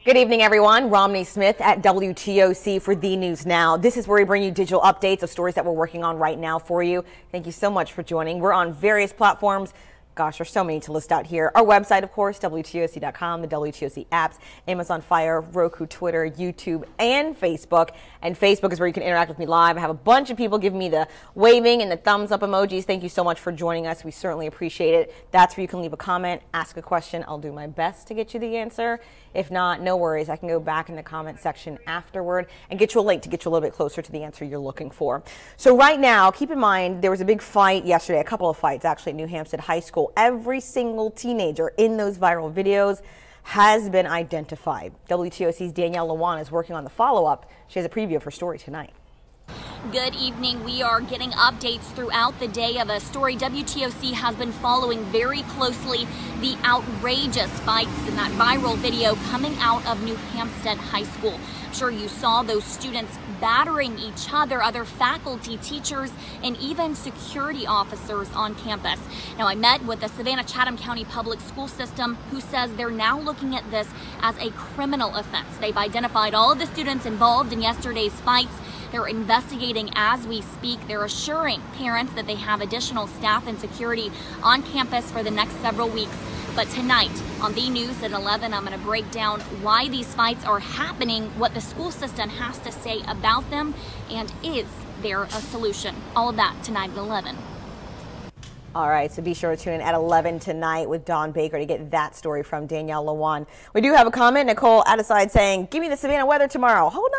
Good evening, everyone. Romney Smith at WTOC for The News Now. This is where we bring you digital updates of stories that we're working on right now for you. Thank you so much for joining. We're on various platforms. Gosh, there's so many to list out here. Our website, of course, WTOC.com, the WTOC apps, Amazon Fire, Roku, Twitter, YouTube, and Facebook. And Facebook is where you can interact with me live. I have a bunch of people giving me the waving and the thumbs up emojis. Thank you so much for joining us. We certainly appreciate it. That's where you can leave a comment, ask a question. I'll do my best to get you the answer. If not, no worries. I can go back in the comment section afterward and get you a link to get you a little bit closer to the answer you're looking for. So right now, keep in mind, there was a big fight yesterday, a couple of fights actually at New Hampstead High School. Every single teenager in those viral videos has been identified. WTOC's Danielle Lewan is working on the follow-up. She has a preview of her story tonight. Good evening. We are getting updates throughout the day of a story WTOC has been following very closely, the outrageous fights in that viral video coming out of New Hampstead High School. I'm sure you saw those students battering each other, other faculty, teachers, and even security officers on campus. Now, I met with the Savannah-Chatham County Public School System, who says they're now looking at this as a criminal offense. They've identified all of the students involved in yesterday's fights. They're investigating as we speak. They're assuring parents that they have additional staff and security on campus for the next several weeks. But tonight on The News at 11, I'm going to break down why these fights are happening, what the school system has to say about them, and is there a solution? All of that tonight at 11. All right, so be sure to tune in at 11 tonight with Dawn Baker to get that story from Danielle Lewan. We do have a comment, Nicole Adeside, saying, give me the Savannah weather tomorrow. Hold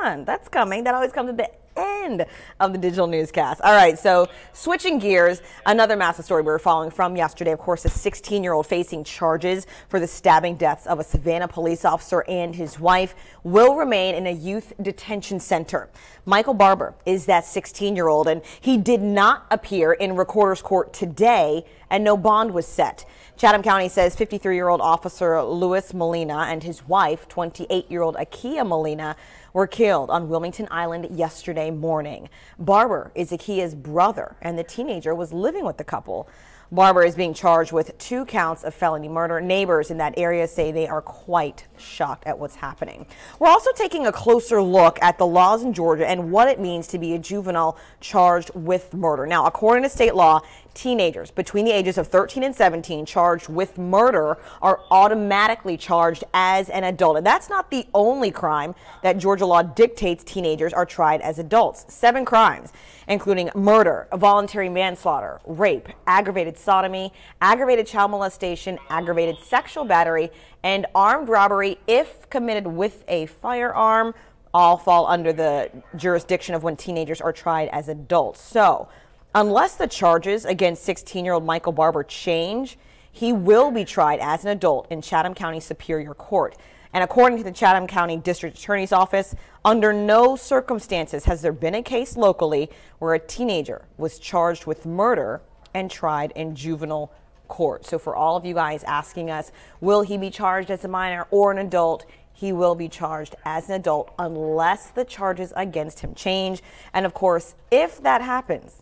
on. That's coming. That always comes at the end of the digital newscast. All right, so switching gears, another massive story we were following from yesterday. Of course, a 16-year-old facing charges for the stabbing deaths of a Savannah police officer and his wife will remain in a youth detention center. Michael Barber is that 16-year-old, and he did not appear in Recorder's Court today, and no bond was set. Chatham County says 53-year-old officer Louis Molina and his wife, 28-year-old Akia Molina, were killed on Wilmington Island yesterday morning. Barber is Akia's brother, and the teenager was living with the couple. Barber is being charged with 2 counts of felony murder. Neighbors in that area say they are quite shocked at what's happening. We're also taking a closer look at the laws in Georgia and what it means to be a juvenile charged with murder. Now, according to state law, teenagers between the ages of 13 and 17 charged with murder are automatically charged as an adult. And that's not the only crime that Georgia law dictates teenagers are tried as adults. 7 crimes, including murder, voluntary manslaughter, rape, aggravated sodomy, aggravated child molestation, aggravated sexual battery, and armed robbery if committed with a firearm, all fall under the jurisdiction of when teenagers are tried as adults. So, unless the charges against 16-year-old Michael Barber change, he will be tried as an adult in Chatham County Superior Court. And according to the Chatham County District Attorney's Office, under no circumstances has there been a case locally where a teenager was charged with murder and tried in juvenile court. So for all of you guys asking us, will he be charged as a minor or an adult? He will be charged as an adult unless the charges against him change. And of course, if that happens,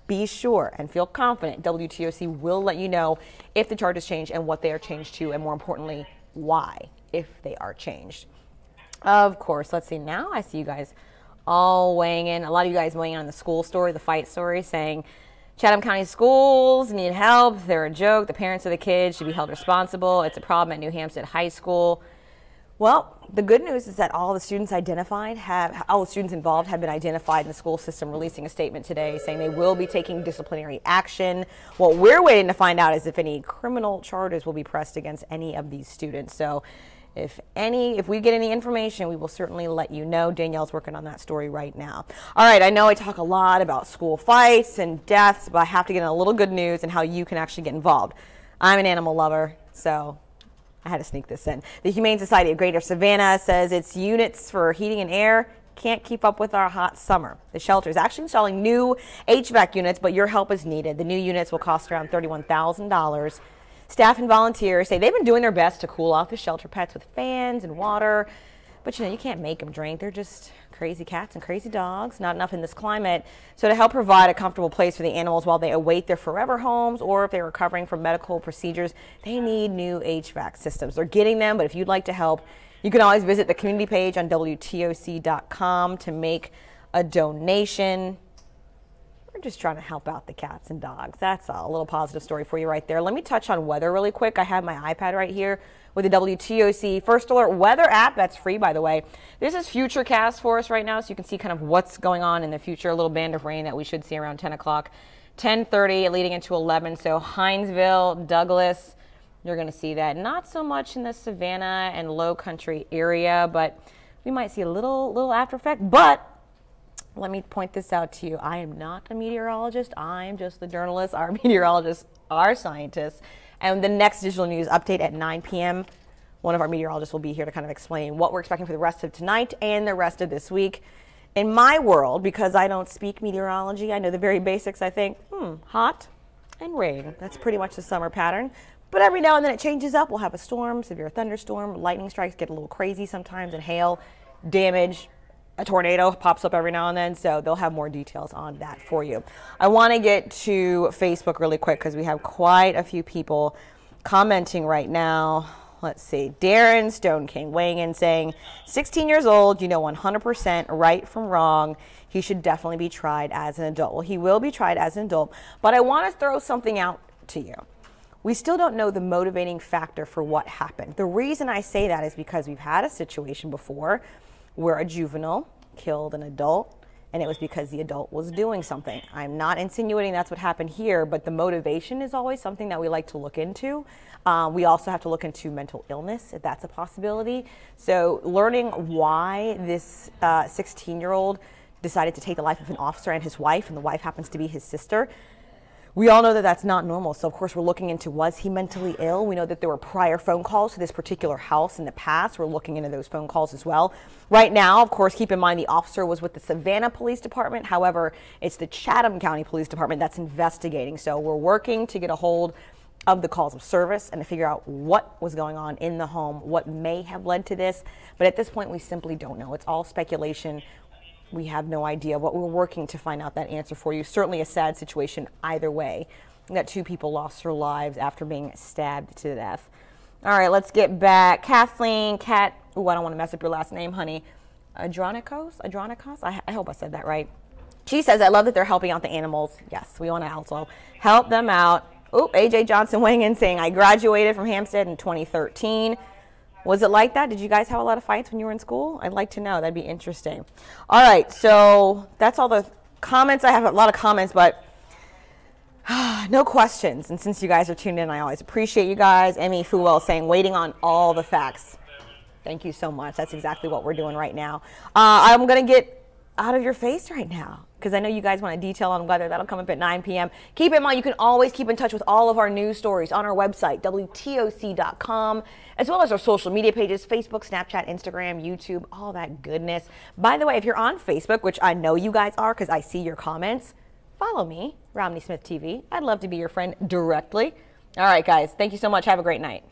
be sure and feel confident WTOC will let you know if the charges change and what they are changed to, and more importantly, why, if they are changed. Of course, let's see. Now I see you guys all weighing in. A lot of you guys weighing in on the school story, the fight story, saying Chatham County schools need help. They're a joke. The parents of the kids should be held responsible. It's a problem at New Hampstead High School. Well, the good news is that all the students involved have been identified in the school system, releasing a statement today saying they will be taking disciplinary action. What we're waiting to find out is if any criminal charges will be pressed against any of these students. So if we get any information, we will certainly let you know. Danielle's working on that story right now. All right, I know I talk a lot about school fights and deaths, but I have to get in a little good news and how you can actually get involved. I'm an animal lover, so I had to sneak this in. The Humane Society of Greater Savannah says its units for heating and air can't keep up with our hot summer. The shelter is actually installing new HVAC units, but your help is needed. The new units will cost around $31,000. Staff and volunteers say they've been doing their best to cool off the shelter pets with fans and water, but you can't make them drink. They're just crazy cats and crazy dogs, not enough in this climate. So to help provide a comfortable place for the animals while they await their forever homes, or if they're recovering from medical procedures, they need new HVAC systems. They're getting them, but if you'd like to help, You can always visit the community page on WTOC.com to make a donation. We're just trying to help out the cats and dogs. That's a little positive story for you right there. Let me touch on weather really quick. I have my iPad right here with the WTOC First Alert weather app. That's free, by the way. This is Futurecast for us right now, so you can see kind of what's going on in the future. A little band of rain that we should see around 10 o'clock, 10:30, leading into 11. So Hinesville, Douglas, you're going to see that. Not so much in the Savannah and Low Country area, but we might see a little after effect. But let me point this out to you. I am not a meteorologist. I'm just the journalist. Our meteorologists are scientists. And the next digital news update at 9 p.m., one of our meteorologists will be here to kind of explain what we're expecting for the rest of tonight and the rest of this week. In my world, because I don't speak meteorology, I know the very basics. I think, hot and rain. That's pretty much the summer pattern. But every now and then it changes up. We'll have a storm, severe thunderstorm, lightning strikes get a little crazy sometimes, and hail, damage. A tornado pops up every now and then, so they'll have more details on that for you. I want to get to Facebook really quick because we have quite a few people commenting right now. Let's see. Darren Stone King weighing in saying, 16 years old, you know 100% right from wrong. He should definitely be tried as an adult. Well, he will be tried as an adult, but I want to throw something out to you. We still don't know the motivating factor for what happened. The reason I say that is because we've had a situation before where a juvenile killed an adult, and it was because the adult was doing something. I'm not insinuating that's what happened here, but the motivation is always something that we like to look into. We also have to look into mental illness, if that's a possibility. So learning why this 16-year-old decided to take the life of an officer and his wife, and the wife happens to be his sister, we all know that that's not normal. So, of course, we're looking into, was he mentally ill? We know that there were prior phone calls to this particular house in the past. We're looking into those phone calls as well. Right now, of course, keep in mind the officer was with the Savannah Police Department. However, it's the Chatham County Police Department that's investigating. So we're working to get a hold of the calls of service and to figure out what was going on in the home, what may have led to this. But at this point, we simply don't know. It's all speculation. We have no idea. What we're working to find out that answer for you. Certainly a sad situation either way, that 2 people lost their lives after being stabbed to death. All right, let's get back. Kathleen, I don't want to mess up your last name, honey. Adronikos? I hope I said that right. She says, I love that they're helping out the animals. Yes, we want to also help them out. Oh, AJ Johnson weighing in saying, I graduated from Hampstead in 2013. Was it like that? Did you guys have a lot of fights when you were in school? I'd like to know. That'd be interesting. All right, so that's all the comments. I have a lot of comments, but no questions. And since you guys are tuned in, I always appreciate you guys. Emmy Fuwell saying, waiting on all the facts. Thank you so much. That's exactly what we're doing right now. I'm going to get out of your face right now because I know you guys want a detail on weather. That'll come up at 9 p.m. Keep in mind, you can always keep in touch with all of our news stories on our website, WTOC.com, as well as our social media pages, Facebook, Snapchat, Instagram, YouTube, all that goodness. By the way, if you're on Facebook, which I know you guys are because I see your comments, follow me, Romney Smith TV. I'd love to be your friend directly. All right, guys. Thank you so much. Have a great night.